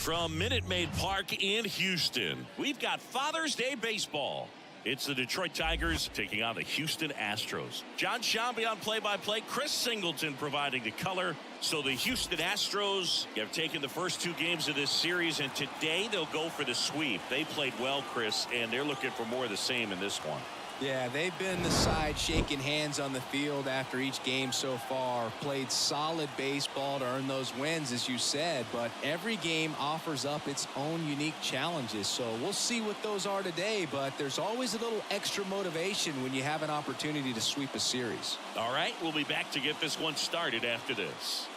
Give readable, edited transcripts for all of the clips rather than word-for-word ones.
From Minute Maid Park in Houston, we've got Father's Day baseball. It's the Detroit Tigers taking on the Houston Astros. John Shambi on play-by-play, Chris Singleton providing the color. So the Houston Astros have taken the first two games of this series, and today they'll go for the sweep. They played well, Chris, and they're looking for more of the same in this one. Yeah, they've been the side shaking hands on the field after each game so far. Played solid baseball to earn those wins, as you said, but every game offers up its own unique challenges. So we'll see what those are today, but there's always a little extra motivation when you have an opportunity to sweep a series. All right, we'll be back to get this one started after this.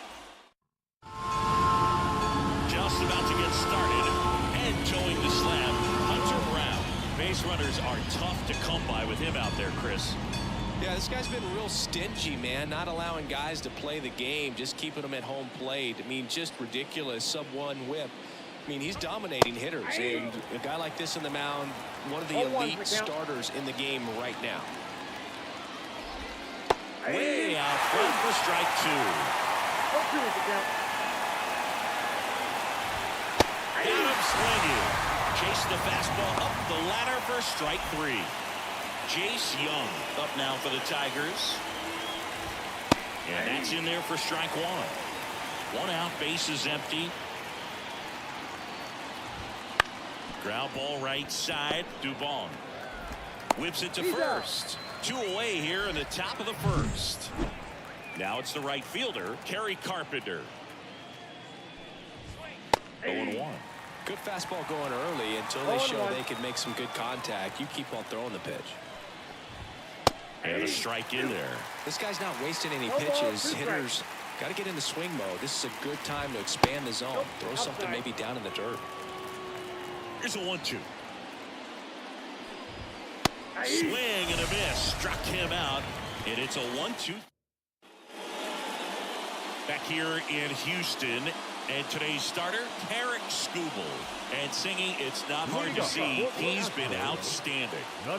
Just about to get started, and towing the slab, Hunter Brown. Base runners are tough to come by with him out there, Chris. Yeah, this guy's been real stingy, man, not allowing guys to play the game, just keeping them at home plate. I mean, just ridiculous, sub-1 whip. I mean, he's dominating hitters, and a guy like this on the mound, one of the elite starters in the game right now. Way out front for strike two. Got him swinging. Chase the fastball up the ladder for strike three. Jace Young up now for the Tigers. And that's in there for strike one. One out, base is empty. Ground ball right side. Dubon whips it to first. Two away here in the top of the first. Now it's the right fielder, Kerry Carpenter. 0-1. Good fastball going early until they show they can make some good contact. You keep on throwing the pitch. And a strike in there. This guy's not wasting any pitches. Hitters got to get in the swing mode. This is a good time to expand the zone. Throw something maybe down in the dirt. Here's a 1-2. Swing and a miss. Struck him out. And it's a 1-2. Back here in Houston. And today's starter, Tarek Skubal. And singing, it's not hard to see. He's been outstanding. Well,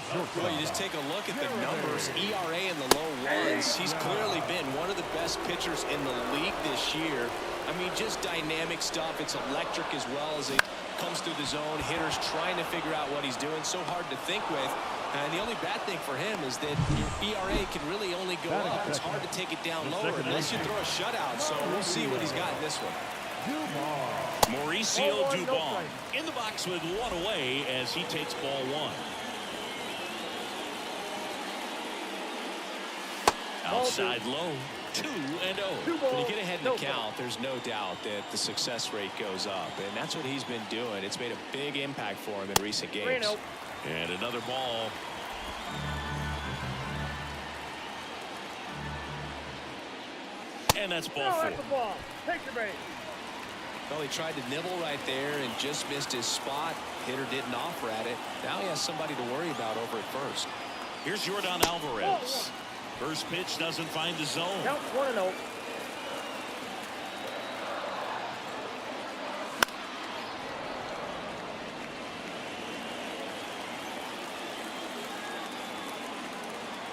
you just take a look at the numbers. ERA in the low ones. He's clearly been one of the best pitchers in the league this year. I mean, just dynamic stuff. It's electric as well as it comes through the zone. Hitters trying to figure out what he's doing. So hard to think with. And the only bad thing for him is that your ERA can really only go up. It's hard to take it down lower unless you throw a shutout. So we'll see what he's got in this one. Mauricio Dubon in the box with one away as he takes ball one. Outside low, 2-0. When you get ahead in the count, there's no doubt that the success rate goes up, and that's what he's been doing. It's made a big impact for him in recent games. And another ball. And that's ball four. Take the base. Well, he tried to nibble right there and just missed his spot. Hitter didn't offer at it. Now he has somebody to worry about over at first. Here's Yordan Alvarez. First pitch doesn't find the zone. Count 1-0.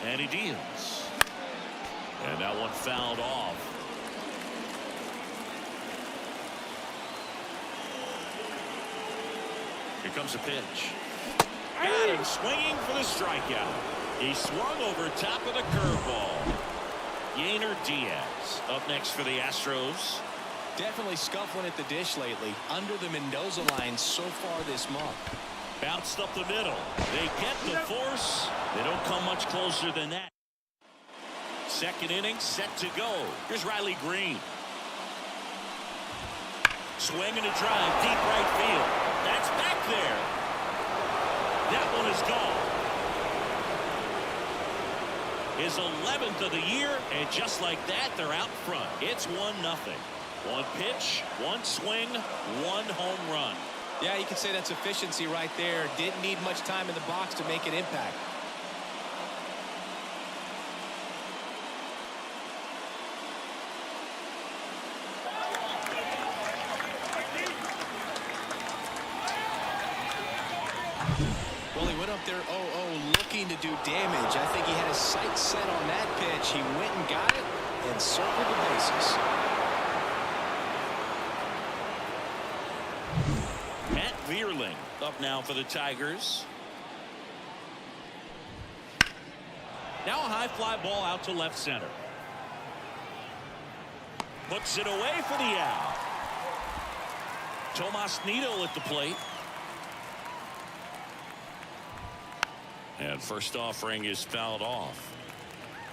Yainer Diaz. And that one fouled off. Here comes a pitch. Got him swinging for the strikeout. He swung over top of the curveball. Yainer Diaz up next for the Astros. Definitely scuffling at the dish lately. Under the Mendoza line so far this month. Bounced up the middle. They get the force. They don't come much closer than that. Second inning set to go. Here's Riley Greene. Swing and a drive deep right field. That's back there. That one is gone. His 11th of the year, and just like that, they're out front. It's 1-0. One pitch, one swing, one home run. Yeah, you can say that's efficiency right there. Didn't need much time in the box to make an impact. Well, he went up there 0-0 looking to do damage. I think he had his sights set on that pitch. He went and got it and circled the bases. Vierling up now for the Tigers. Now a high fly ball out to left center. Puts it away for the out. Tomas Nido at the plate. And first offering is fouled off.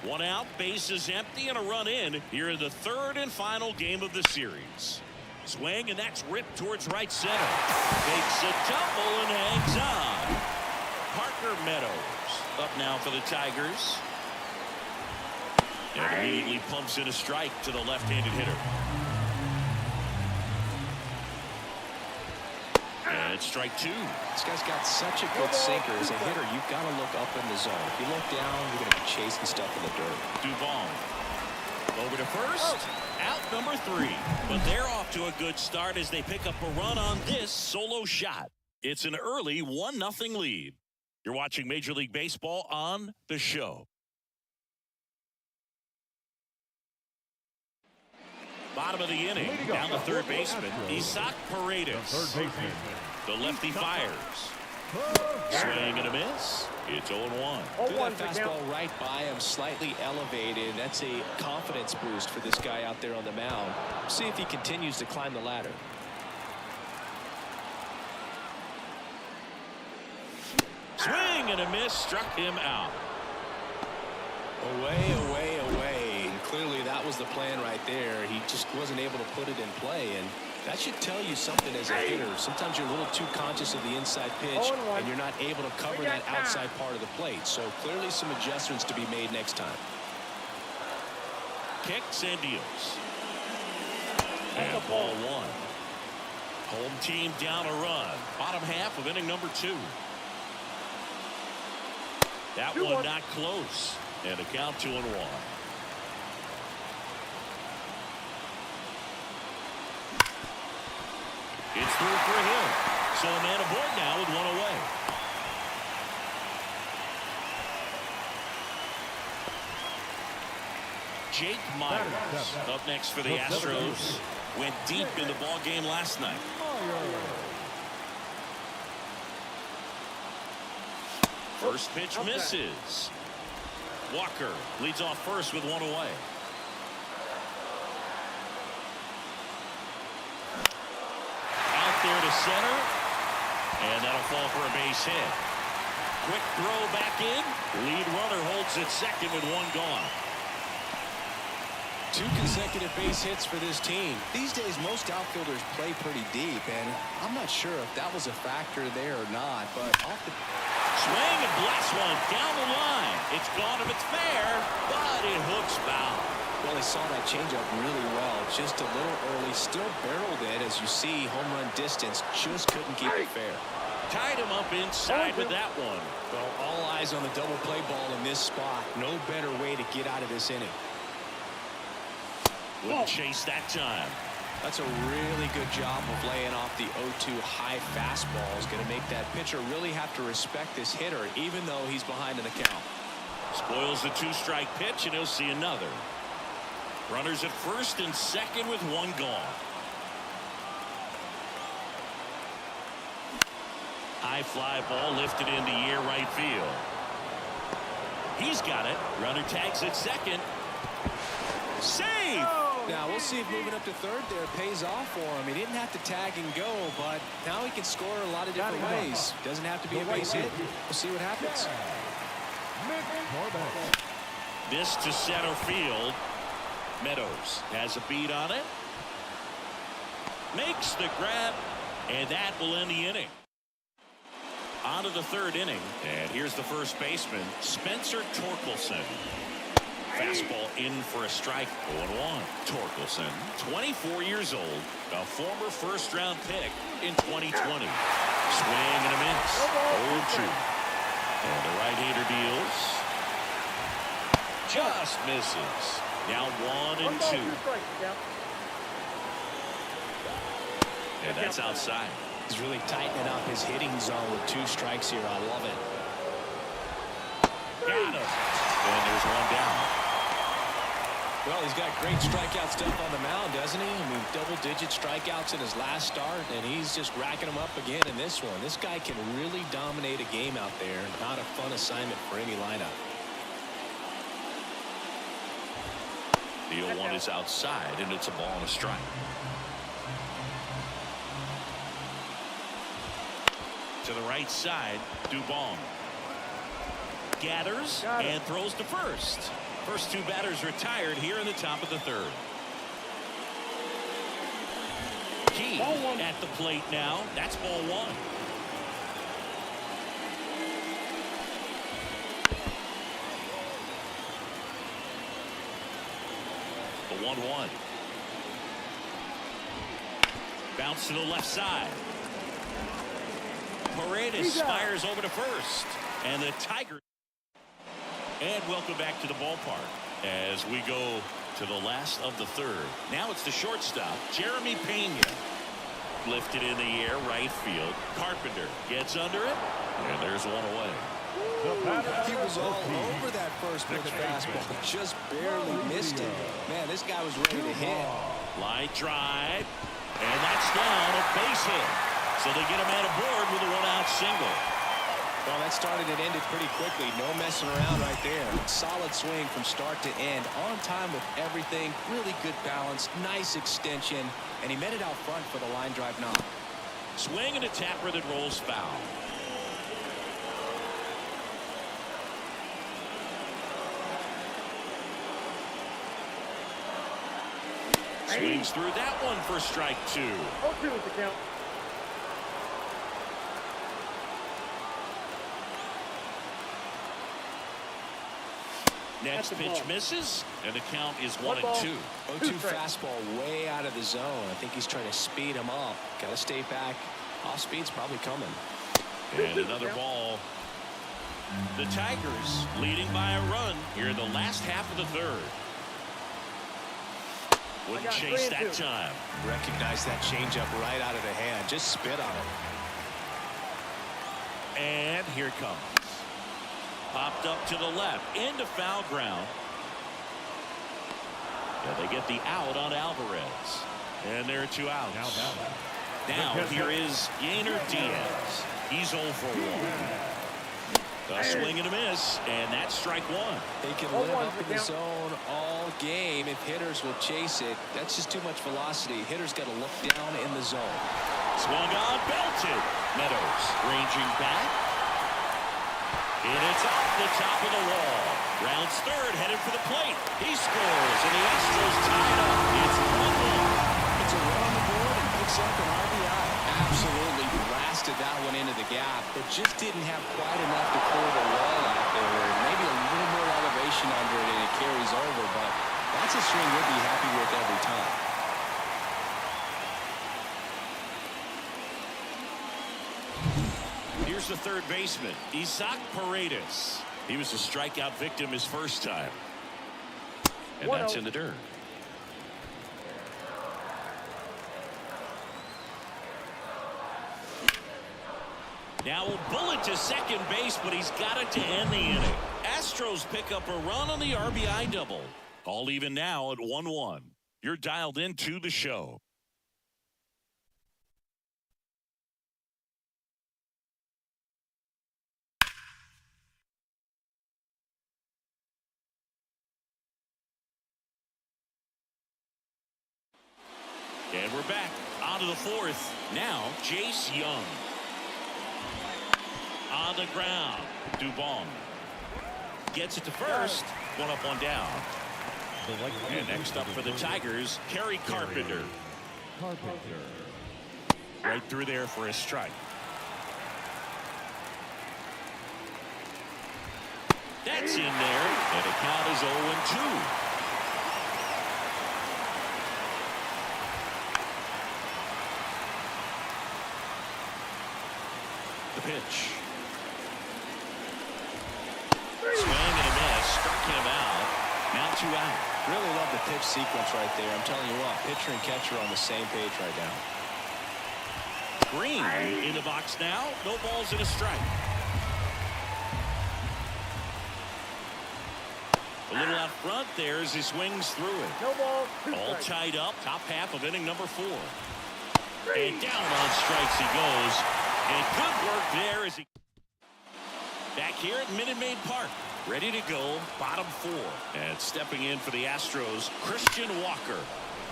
One out, bases empty, and a run in here in the third and final game of the series. Swing, and that's ripped towards right center. Takes a tumble and hangs on. Parker Meadows up now for the Tigers. And immediately pumps in a strike to the left-handed hitter. And it's strike two. This guy's got such a good sinker. As a hitter, you've got to look up in the zone. If you look down, you're going to be chasing stuff in the dirt. Dubon over to first. Out number 3. But they're off to a good start as they pick up a run on this solo shot. It's an early 1-0 lead. You're watching Major League Baseball on The Show. Bottom of the inning, down the third baseman, Isaac Paredes. The lefty fires. Swing and a miss. It's 0-1. Threw that fastball right by him, slightly elevated. That's a confidence boost for this guy out there on the mound. See if he continues to climb the ladder. Swing and a miss, struck him out. Away, away, away. And clearly that was the plan right there. He just wasn't able to put it in play, and that should tell you something as a hitter. Sometimes you're a little too conscious of the inside pitch, and you're not able to cover that outside part of the plate. So clearly some adjustments to be made next time. Kicks and deals. And ball 1. Home team down a run. Bottom half of inning number 2. That one not close. And a count 2-1. It's through for a hit. So a man aboard now with one away. Jake Myers up next for the Astros. Went deep in the ball game last night. First pitch misses. Walker leads off first with one away. Out there to center. And that'll fall for a base hit. Quick throw back in. Lead runner holds at second with one gone. 2 consecutive base hits for this team. These days, most outfielders play pretty deep, and I'm not sure if that was a factor there or not, but off the swing and blast one down the line. It's gone if it's fair, but it hooks foul. Well, they saw that changeup really well. Just a little early, still barreled it. As you see, home run distance, just couldn't keep it fair. Tied him up inside with that one. Well, all eyes on the double play ball in this spot. No better way to get out of this inning. Wouldn't chase that time. That's a really good job of laying off the 0-2 high fastball. Is going to make that pitcher really have to respect this hitter, even though he's behind in the count. Spoils the 2-strike pitch, and he'll see another. Runners at first and second with one gone. High fly ball lifted into air right field. He's got it. Runner tags at second. Save! Now we'll see if moving up to third there pays off for him. He didn't have to tag and go, but now he can score a lot of different ways. Doesn't have to be a base hit. We'll see what happens. This to center field. Meadows has a beat on it. Makes the grab, and that will end the inning. On to the third inning, and here's the first baseman, Spencer Torkelson. Fastball in for a strike. 0-1. Torkelson, 24 years old, a former first-round pick in 2020. Swing and a miss. 0-2. And the right-hander deals. Just misses. Now 1-2. And that's outside. He's really tightening up his hitting zone with 2 strikes here. I love it. Got him. And there's one down. Well, he's got great strikeout stuff on the mound, doesn't he? I mean, double-digit strikeouts in his last start, and he's just racking them up again in this one. This guy can really dominate a game out there. Not a fun assignment for any lineup. The 0-1 is outside, and it's a ball and a strike. To the right side, Dubon gathers and throws to first. First two batters retired here in the top of the third. Key at the plate now. That's ball one. The 1-1. Bounce to the left side. Paredes fires over to first. And the Tigers. And welcome back to the ballpark as we go to the last of the third. Now it's the shortstop, Jeremy Pena. Lifted in the air, right field. Carpenter gets under it, and there's one away. He was all over that first pitch fastball, just barely missed it. Man, this guy was ready to hit. Line drive, and that's down, a base hit. So they get a man aboard with a one-out single. Well, that started and ended pretty quickly. No messing around right there. Solid swing from start to end. On time with everything. Really good balance. Nice extension. And he met it out front for the line drive knock. Swing and a tapper that rolls foul. Swings through that one for strike two. 0-2 is the count. Next pitch misses, and the count is 1-2. 0-2 fastball way out of the zone. I think he's trying to speed him up. Got to stay back. Off speed's probably coming. And another ball. The Tigers leading by a run here in the last half of the third. Wouldn't chase that time. Recognize that changeup right out of the hand. Just spit on it. And here it comes. Popped up to the left into foul ground. And they get the out on Alvarez. And there are two outs. Now here is Yainer Diaz. He's 0 for 1. A swing and a miss, and that's strike one. They can live up in the zone all game if hitters will chase it. That's just too much velocity. Hitters got to look down in the zone. Swung on, belted. Meadows ranging back. And it's off the top of the wall. Rounds third, headed for the plate. He scores, and the Astros tie it up. It's 1-1. It's a run on the board and picks up an RBI. Absolutely blasted that one into the gap, but just didn't have quite enough to clear the wall out there. Maybe a little more elevation under it, and it carries over, but that's a swing we'll be happy with every time. Here's the third baseman, Isaac Paredes. He was a strikeout victim his first time. And that's in the dirt. Now a bullet to second base, but he's got it to end the inning. Astros pick up a run on the RBI double. All even now at 1-1. You're dialed into the show. And we're back onto the fourth. Now, Jace Young. On the ground, Dubon gets it to first. One up, one down. And next up for the Tigers, Kerry Carpenter. Right through there for a strike. That's in there, and the count is 0-2. The pitch. Swing and a miss. Struck him out. Now 2 out. Really love the pitch sequence right there. I'm telling you what, pitcher and catcher on the same page right now. Greene in the box now. No balls and a strike. A little out front there as he swings through it. No ball. All tied up. Top half of inning number 4. And down on strikes he goes. And good work there as he... Back here at Minute Maid Park. Ready to go. Bottom 4. And stepping in for the Astros, Christian Walker.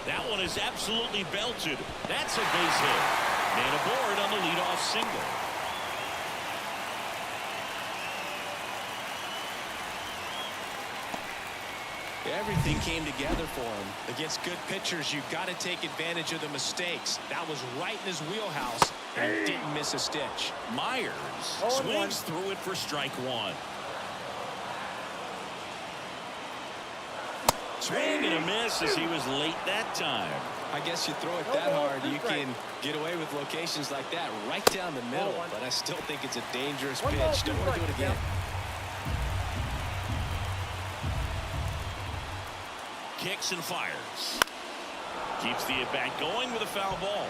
That one is absolutely belted. That's a base hit. Man aboard on the leadoff single. Everything came together for him. Against good pitchers, you've got to take advantage of the mistakes. That was right in his wheelhouse, and he didn't miss a stitch. Myers swings through it for strike 1. Swing and a miss as he was late that time. I guess you throw it that hard, you can get away with locations like that right down the middle. But I still think it's a dangerous pitch. Don't want to do it again. Kicks and fires. Keeps the at-bat going with a foul ball.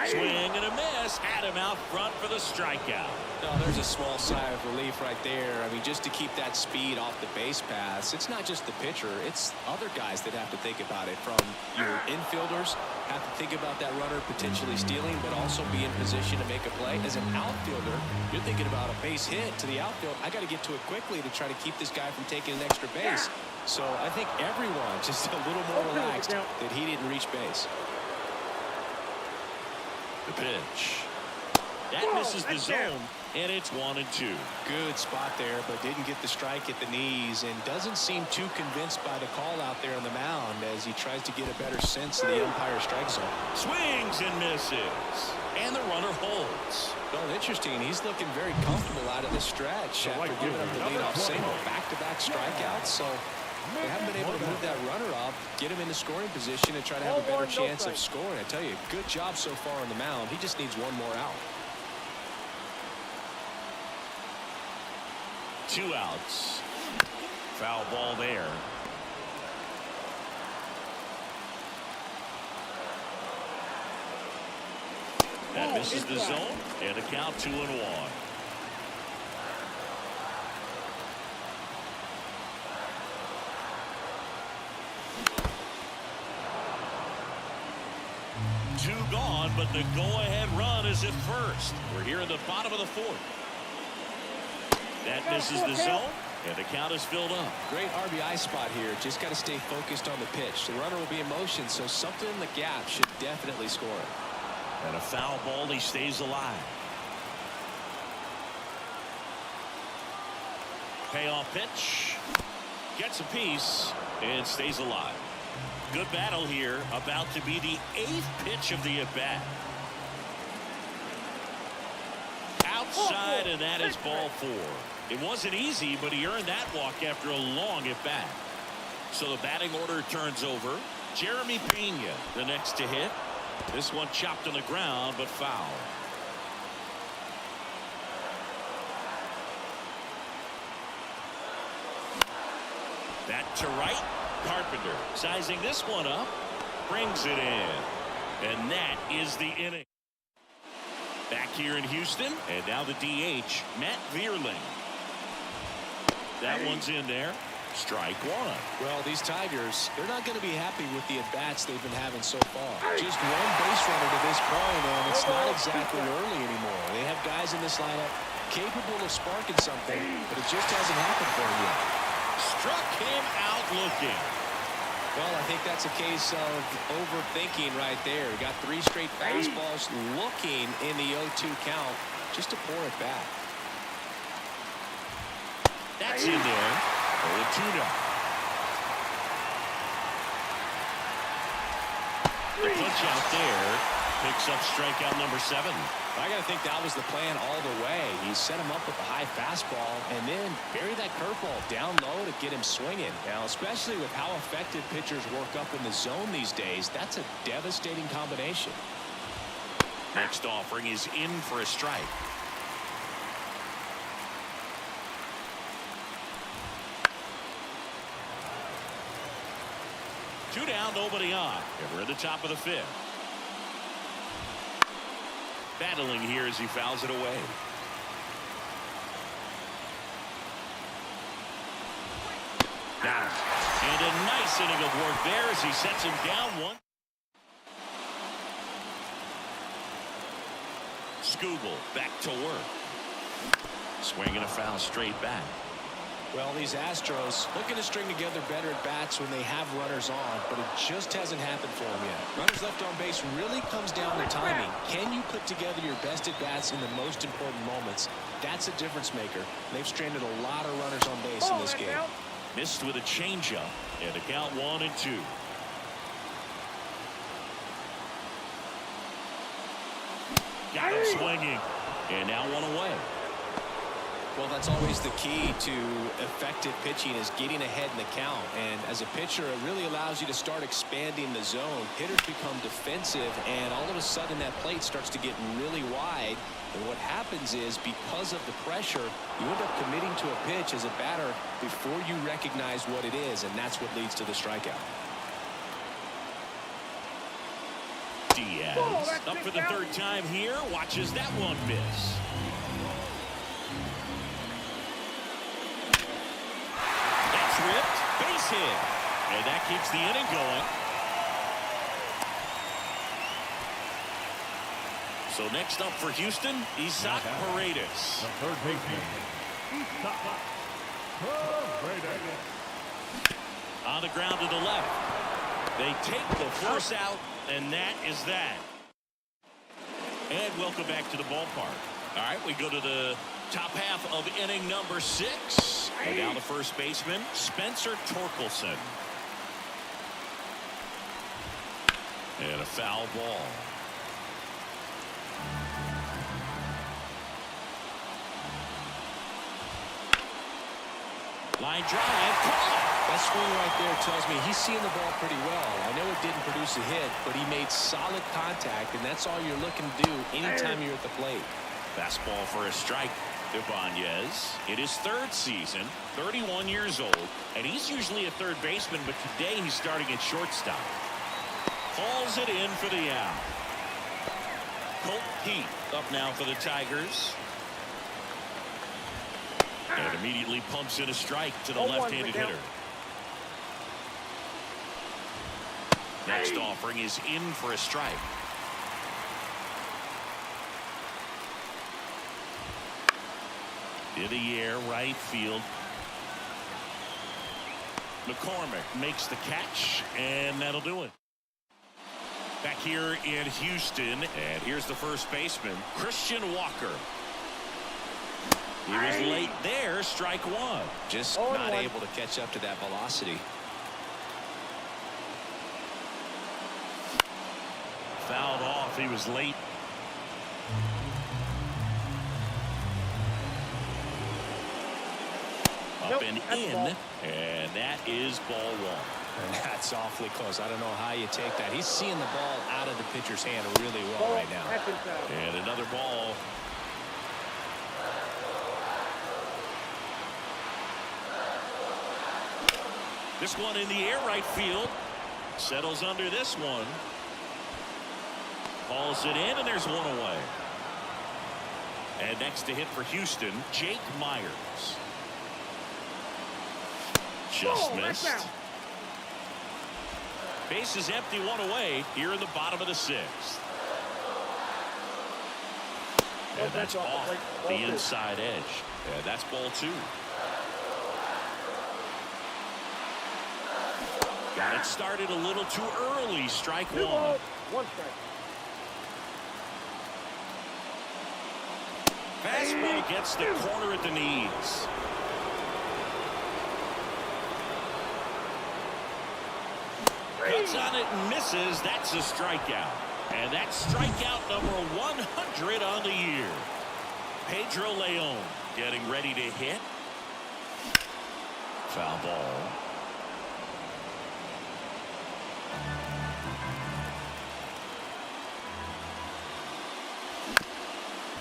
Swing and a miss. Had him out front for the strikeout. No, there's a small sigh of relief right there. I mean, just to keep that speed off the base paths, it's not just the pitcher, it's other guys that have to think about it. From your infielders, have to think about that runner potentially stealing, but also be in position to make a play. As an outfielder, you're thinking about a base hit to the outfield. I got to get to it quickly to try to keep this guy from taking an extra base. So I think everyone just a little more relaxed that he didn't reach base. The pitch. That misses the zone, and it's 1-2. Good spot there, but didn't get the strike at the knees, and doesn't seem too convinced by the call out there on the mound as he tries to get a better sense of the umpire strike zone. Swings and misses, and the runner holds. Well, interesting. He's looking very comfortable out of the stretch after giving up the leadoff single. Back-to-back strikeouts, so they haven't been able to move that runner up, get him in the scoring position, and try to have a better chance of scoring. I tell you, good job so far on the mound. He just needs one more out. 2 outs. Foul ball there. That misses the zone, and a count 2-1. Two gone, but the go-ahead run is at first. We're here in the bottom of the 4th. That misses the zone, and the count is filled up. Great RBI spot here. Just got to stay focused on the pitch. The runner will be in motion, so something in the gap should definitely score it. And a foul ball, he stays alive. Payoff pitch. Gets a piece and stays alive. Good battle here. About to be the 8th pitch of the at-bat. Outside, and that is ball 4. It wasn't easy, but he earned that walk after a long at-bat. So the batting order turns over. Jeremy Pena, the next to hit. This one chopped on the ground, but foul. That to right. Carpenter sizing this one up. Brings it in. And that is the inning. Back here in Houston, and now the DH, Matt Vierling. That one's in there. Strike 1. Well, these Tigers, they're not going to be happy with the at-bats they've been having so far. Just one base runner to this point, and it's not exactly early anymore. They have guys in this lineup capable of sparking something, but it just hasn't happened for them yet. Struck him out looking. Well, I think that's a case of overthinking right there. He got 3 straight fastballs looking in the 0-2 count just to pour it back. That's in there. 0-2 now. The pitch out there picks up strikeout number 7. I got to think that was the plan all the way. He set him up with a high fastball and then bury that curveball down low to get him swinging. Now, especially with how effective pitchers work up in the zone these days, that's a devastating combination. Next offering is in for a strike. Two down, nobody on. And we're at the top of the 5th. battling here as he fouls it away. Now, and a nice inning of work there as he sets him down one. Skubal back to work. Swinging a foul straight back. Well, these Astros looking to string together better at bats when they have runners on, but it just hasn't happened for them yet. Runners left on base really comes down to timing. Can you put together your best at bats in the most important moments? That's a difference maker. They've stranded a lot of runners on base in this game. Missed with a changeup, and a count 1-2. Got him swinging, and now one away. Well, that's always the key to effective pitching, is getting ahead in the count. And as a pitcher, it really allows you to start expanding the zone. Hitters become defensive, and all of a sudden that plate starts to get really wide. And what happens is, because of the pressure, you end up committing to a pitch as a batter before you recognize what it is, and that's what leads to the strikeout. Diaz up for the third time here. Watches that one miss. Ripped, base hit, and that keeps the inning going. So next up for Houston, Isaac Paredes. The third baseman, Isaac Paredes. On the ground to the left. They take the force out, and that is that. And welcome back to the ballpark. All right, we go to the top half of inning number 6. And now the first baseman, Spencer Torkelson. And a foul ball. Line drive. That swing right there tells me he's seeing the ball pretty well. I know it didn't produce a hit, but he made solid contact, and that's all you're looking to do anytime you're at the plate. Fastball for a strike. Ibanez in his third season, 31 years old, and he's usually a third baseman, but today he's starting at shortstop. Hauls it in for the out. Colt Heath up now for the Tigers. And immediately pumps in a strike to the left-handed hitter. Next offering is in for a strike. In the air, right field. McCormick makes the catch, and that'll do it. Back here in Houston, and here's the first baseman, Christian Walker. He was late there, strike one. Just not able to catch up to that velocity. Fouled off, he was late. Up and in, and that is ball one. And that's awfully close. I don't know how you take that. He's seeing the ball out of the pitcher's hand really well right now. And another ball. This one in the air, right field. Settles under this one. Hauls it in, and there's one away. And next to hit for Houston, Jake Myers. Just missed. Base is empty, one away here in the bottom of the 6th. And that's off the inside edge. And that's ball 2. Got it started a little too early. Strike one. One strike. Fastball gets the corner at the knees. Cuts on it and misses. That's a strikeout. And that's strikeout number 100 on the year. Pedro Leon getting ready to hit. Foul ball.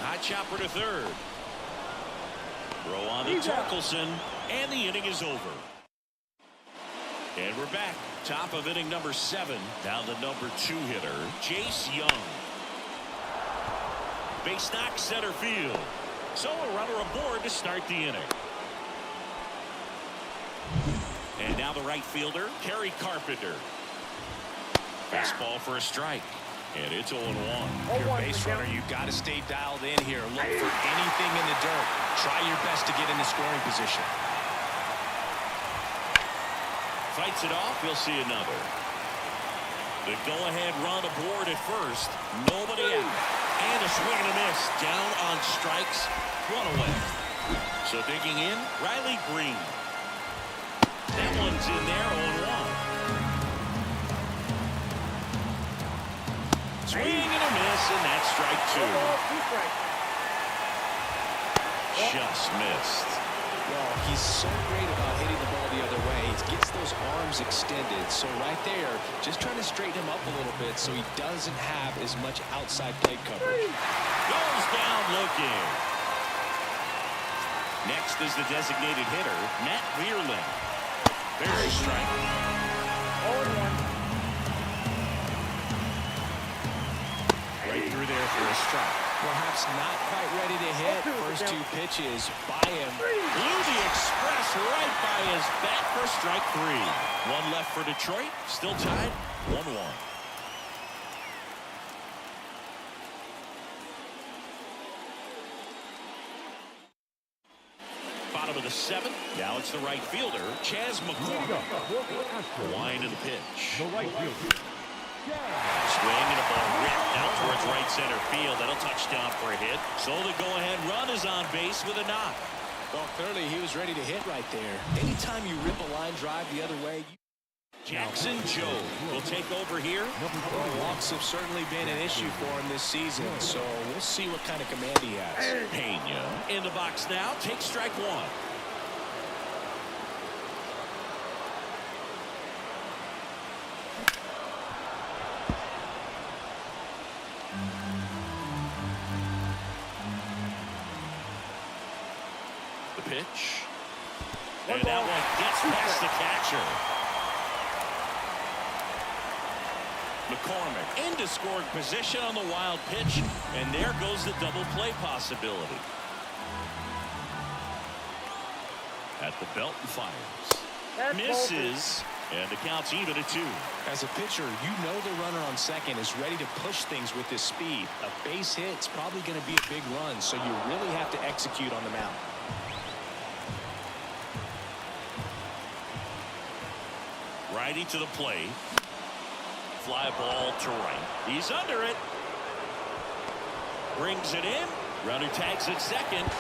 High chopper to third. Throw on to Torkelson, and the inning is over. And we're back. Top of inning number 7. Now the number 2 hitter, Jace Young. Base knock center field. So a runner aboard to start the inning. And now the right fielder, Kerry Carpenter. Fastball for a strike. And it's 0-1. If you're a base runner, you've got to stay dialed in here. Look for anything in the dirt. Try your best to get in the scoring position. Fights it off. We'll see another. The go-ahead run aboard at first. Nobody out. And a swing and a miss. Down on strikes. Run away. So digging in, Riley Greene. That one's in there, 0-1. Swing and a miss, and that's strike 2. Just missed. Well, he's so great about hitting the ball the other way. He gets those arms extended. So right there, just trying to straighten him up a little bit so he doesn't have as much outside plate coverage. Goes down looking. Next is the designated hitter, Matt Vierling. There's a strike. 0-1. Right through there for a strike. Perhaps not quite ready to hit. First 2 pitches by him. Blew the express right by his bat for strike 3. One left for Detroit. Still tied 1-1. Bottom of the 7th. Now it's the right fielder, Chas McCormick. Wind of the pitch. The right fielder. Swing and a ball ripped out towards right center field. That'll touchdown for a hit. So the go-ahead run is on base with a knock. Well, clearly he was ready to hit right there. Anytime you rip a line drive the other way. Jackson Joe will take over here. Well, walks have certainly been an issue for him this season, so we'll see what kind of command he has. Pena in the box now. Takes strike 1. The pitch. And that one gets past the catcher. McCormick into scoring position on the wild pitch, and there goes the double play possibility. At the belt and fires. Misses, and the count's even at 2. As a pitcher, you know the runner on second is ready to push things with his speed. A base hit's probably going to be a big run, so you really have to execute on the mound. Righty to the plate. Fly ball to right. He's under it. Brings it in. Runner tags at second.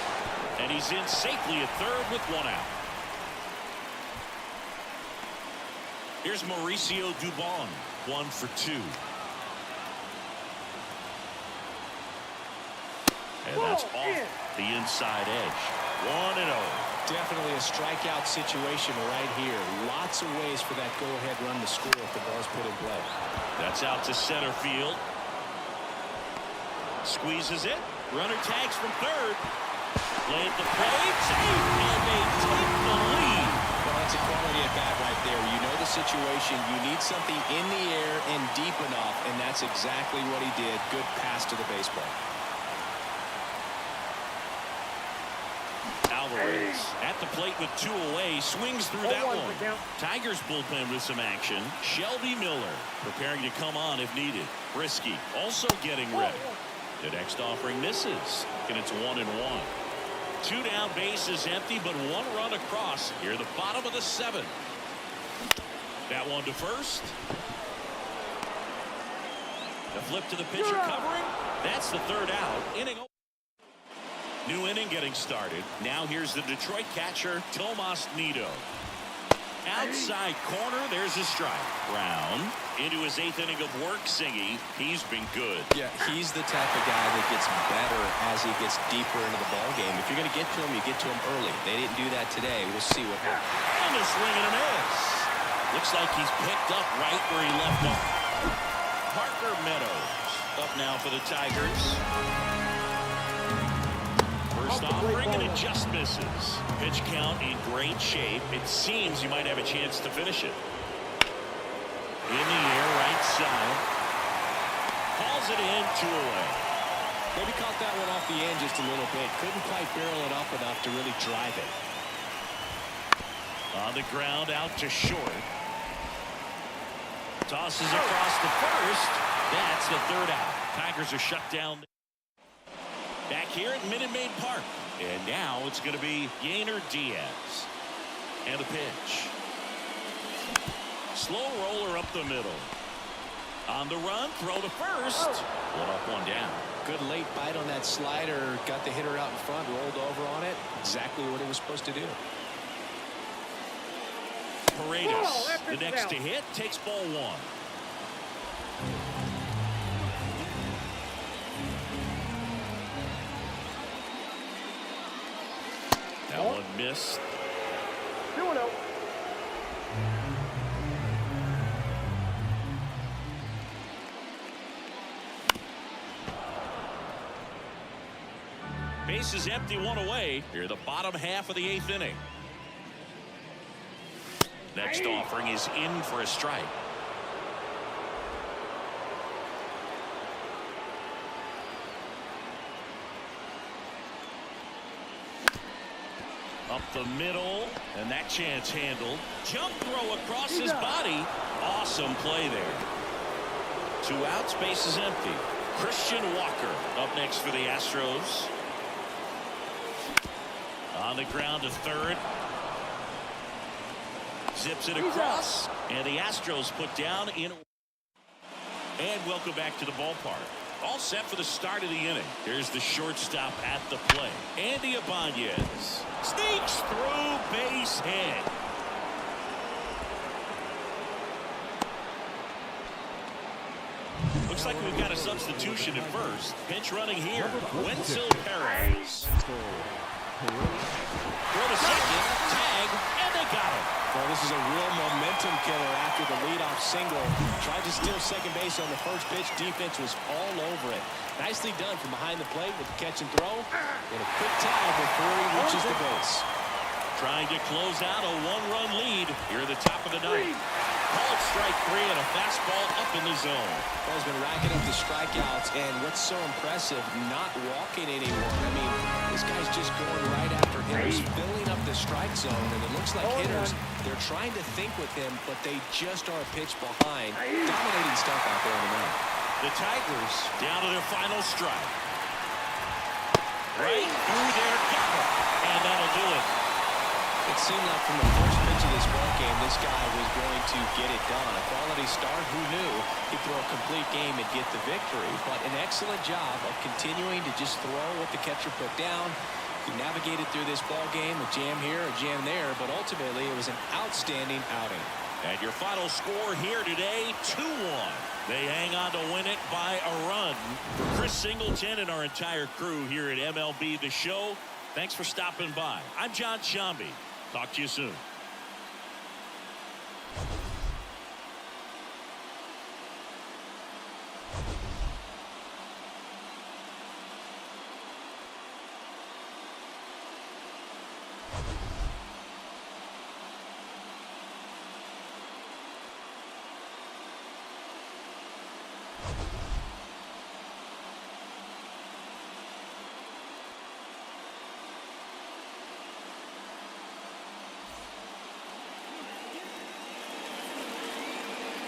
And he's in safely at third with 1 out. Here's Mauricio Dubon. 1 for 2. And that's off the inside edge. 1-0. Definitely a strikeout situation right here. Lots of ways for that go-ahead run to score if the ball's put in play. That's out to center field. Squeezes it. Runner tags from third. Play at the plate. Safe. And they take the lead. Well, that's a quality at bat right there. You know the situation. You need something in the air and deep enough, and that's exactly what he did. Good pass to the baseball. Alvarez at the plate with 2 away, swings through that one. Tigers bullpen with some action. Shelby Miller preparing to come on if needed. Brisky also getting ready. The next offering misses, and it's 1-1. 2 down, bases empty, but 1 run across here, the bottom of the 7th. That one to first. The flip to the pitcher covering. That's the 3rd out. Inning. New inning getting started. Now here's the Detroit catcher, Tomas Nido. Outside corner, there's a strike. Brown into his 8th inning of work singing. He's been good. Yeah, he's the type of guy that gets better as he gets deeper into the ball game. If you're going to get to him, you get to him early. They didn't do that today. We'll see what happens. And a swing and a miss. Looks like he's picked up right where he left off. Parker Meadows up now for the Tigers. First offering, and it just misses. Pitch count in great shape. It seems he might have a chance to finish it. In the air, right side. Calls it in, 2 away. Maybe caught that one off the end just a little bit. Couldn't quite barrel it up enough to really drive it. On the ground, out to short. Tosses across the first. That's the third out. Tigers are shut down. Back here at Minute Maid Park. And now it's going to be Yainer Diaz. And the pitch. Slow roller up the middle. On the run, throw to first. One up, one down. Good late bite on that slider. Got the hitter out in front, rolled over on it. Exactly what it was supposed to do. Paredes, the next to hit, takes ball one. That one missed. 2-0. Base is empty, one away. Here, the bottom half of the 8th inning. Next offering is in for a strike. Up the middle, and that chance handled. Jump throw across his body. Awesome play there. 2 outs, base is empty. Christian Walker up next for the Astros. On the ground to third. Zips it across, and the Astros put down in. And welcome back to the ballpark. All set for the start of the inning. Here's the shortstop at the plate. Andy Ibanez sneaks through, base hit. Looks like we've got a substitution at first. Pinch running here. Wenzel Perez. Throw to second, tag, and they got him. Well, this is a real momentum killer after the leadoff single. Tried to steal second base on the first pitch. Defense was all over it. Nicely done from behind the plate with the catch and throw. And a quick tag before he reaches the base. Trying to close out a 1-run lead here at the top of the ninth. Called strike 3 and a fastball up in the zone. Well, he's been racking up the strikeouts, and what's so impressive, not walking anyone. I mean, this guy's just going right after hitters, filling up the strike zone, and it looks like hitters, they're trying to think with him, but they just are a pitch behind. Dominating stuff out there in the ninth. The Tigers down to their final strike. Right through their gap, and that'll do it. It seemed like from the first pitch of this ball game, this guy was going to get it done. A quality start, who knew he'd throw a complete game and get the victory. But an excellent job of continuing to just throw what the catcher put down. He navigated through this ball game, a jam here, a jam there, but ultimately it was an outstanding outing. And your final score here today, 2-1. They hang on to win it by a run. For Chris Singleton and our entire crew here at MLB The Show, thanks for stopping by. I'm John Shambi. Talk to you soon.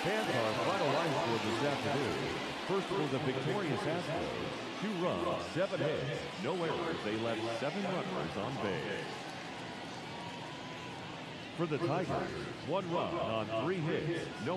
Fans are finalized for this afternoon. First for the victorious Astros. 2 runs, 7 hits, no errors. They left 7 runners on base. For the Tigers, 1 run on 3 hits, no